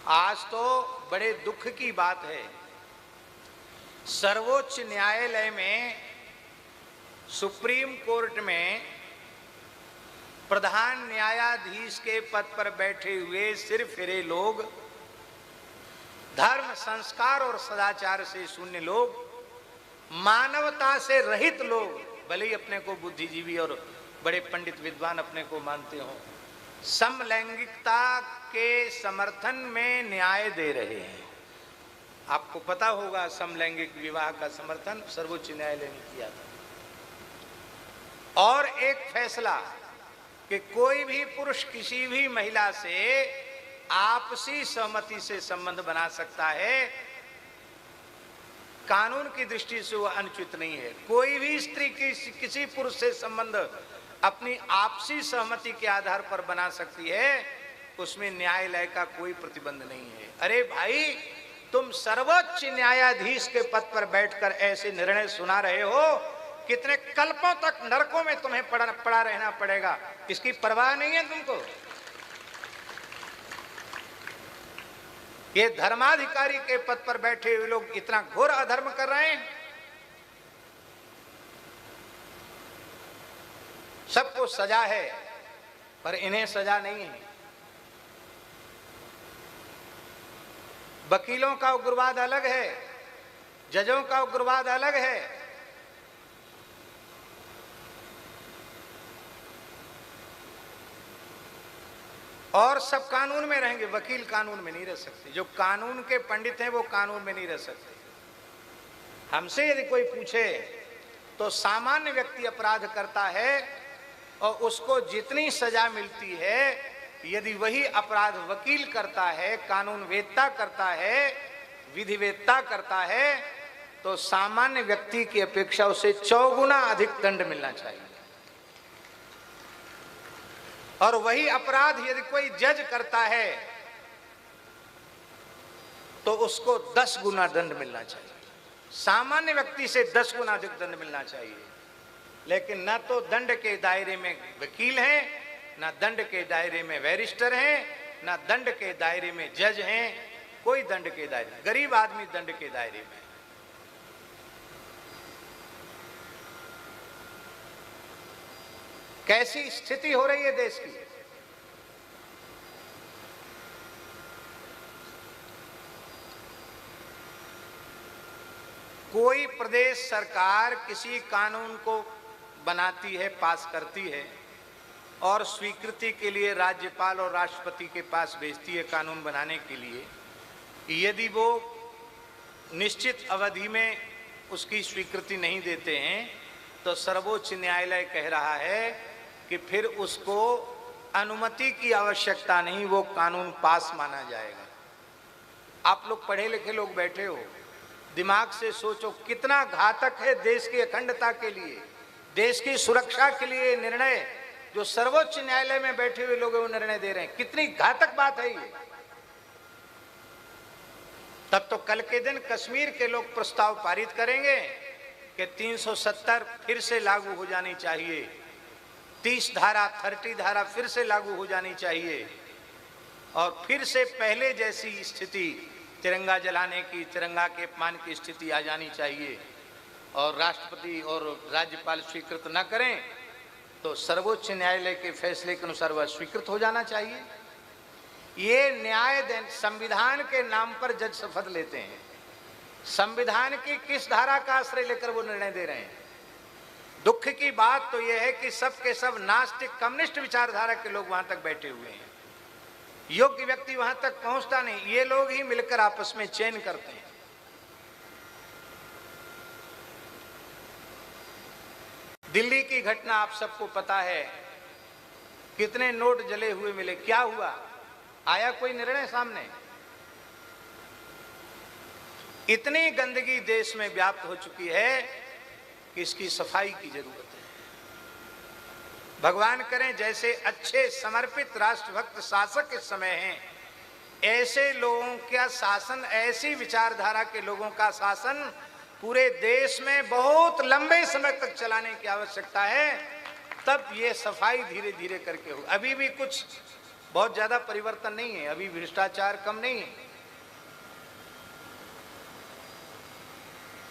आज तो बड़े दुख की बात है, सर्वोच्च न्यायालय में, सुप्रीम कोर्ट में प्रधान न्यायाधीश के पद पर बैठे हुए सिर फिरे लोग, धर्म संस्कार और सदाचार से शून्य लोग, मानवता से रहित लोग, भले ही अपने को बुद्धिजीवी और बड़े पंडित विद्वान अपने को मानते हो, समलैंगिकता के समर्थन में न्याय दे रहे हैं। आपको पता होगा समलैंगिक विवाह का समर्थन सर्वोच्च न्यायालय ने किया था। और एक फैसला कि कोई भी पुरुष किसी भी महिला से आपसी सहमति से संबंध बना सकता है, कानून की दृष्टि से वो अनुचित नहीं है। कोई भी स्त्री किसी पुरुष से संबंध अपनी आपसी सहमति के आधार पर बना सकती है, उसमें न्यायालय का कोई प्रतिबंध नहीं है। अरे भाई, तुम सर्वोच्च न्यायाधीश के पद पर बैठकर ऐसे निर्णय सुना रहे हो, कितने कल्पों तक नरकों में तुम्हें पड़ा रहना पड़ेगा, इसकी परवाह नहीं है तुमको। ये धर्माधिकारी के पद पर बैठे हुए लोग इतना घोर अधर्म कर रहे हैं। सबको सजा है पर इन्हें सजा नहीं है। वकीलों का उग्रवाद अलग है, जजों का उग्रवाद अलग है। और सब कानून में रहेंगे, वकील कानून में नहीं रह सकते। जो कानून के पंडित हैं वो कानून में नहीं रह सकते। हमसे यदि कोई पूछे तो सामान्य व्यक्ति अपराध करता है और उसको जितनी सजा मिलती है, यदि वही अपराध वकील करता है, कानून वेत्ता करता है, विधिवेत्ता करता है, तो सामान्य व्यक्ति की अपेक्षा उसे 4 गुना अधिक दंड मिलना चाहिए। और वही अपराध यदि कोई जज करता है तो उसको 10 गुना दंड मिलना चाहिए। सामान्य व्यक्ति से 10 गुना अधिक दंड मिलना चाहिए। लेकिन न तो दंड के दायरे में वकील हैं, न दंड के दायरे में बैरिस्टर हैं, न दंड के दायरे में जज हैं। कोई दंड के दायरे, गरीब आदमी दंड के दायरे में। कैसी स्थिति हो रही है देश की। कोई प्रदेश सरकार किसी कानून को बनाती है, पास करती है और स्वीकृति के लिए राज्यपाल और राष्ट्रपति के पास भेजती है कानून बनाने के लिए। यदि वो निश्चित अवधि में उसकी स्वीकृति नहीं देते हैं तो सर्वोच्च न्यायालय कह रहा है कि फिर उसको अनुमति की आवश्यकता नहीं, वो कानून पास माना जाएगा। आप लोग पढ़े लिखे लोग बैठे हो, दिमाग से सोचो कितना घातक है देश की अखंडता के लिए, देश की सुरक्षा के लिए निर्णय जो सर्वोच्च न्यायालय में बैठे हुए लोग वो निर्णय दे रहे हैं। कितनी घातक बात है ये। तब तो कल के दिन कश्मीर के लोग प्रस्ताव पारित करेंगे कि 370 फिर से लागू हो जानी चाहिए, 30 धारा फिर से लागू हो जानी चाहिए और फिर से पहले जैसी स्थिति तिरंगा जलाने की, तिरंगा के अपमान की स्थिति आ जानी चाहिए। और राष्ट्रपति और राज्यपाल स्वीकृत न करें तो सर्वोच्च न्यायालय के फैसले के अनुसार वह स्वीकृत हो जाना चाहिए। ये न्याय संविधान के नाम पर जज शपथ लेते हैं। संविधान की किस धारा का आश्रय लेकर वो निर्णय दे रहे हैं। दुख की बात तो यह है कि सब के सब नास्तिक कम्युनिस्ट विचारधारा के लोग वहां तक बैठे हुए हैं। योग्य व्यक्ति वहां तक पहुंचता नहीं। ये लोग ही मिलकर आपस में चयन करते हैं। दिल्ली की घटना आप सबको पता है, कितने नोट जले हुए मिले, क्या हुआ, आया कोई निर्णय सामने। इतनी गंदगी देश में व्याप्त हो चुकी है कि इसकी सफाई की जरूरत है। भगवान करें जैसे अच्छे समर्पित राष्ट्रभक्त शासक इस समय हैं, ऐसे लोगों का शासन, ऐसी विचारधारा के लोगों का शासन पूरे देश में बहुत लंबे समय तक चलाने की आवश्यकता है। तब ये सफाई धीरे धीरे करके हो। अभी भी कुछ बहुत ज्यादा परिवर्तन नहीं है, अभी भ्रष्टाचार कम नहीं है,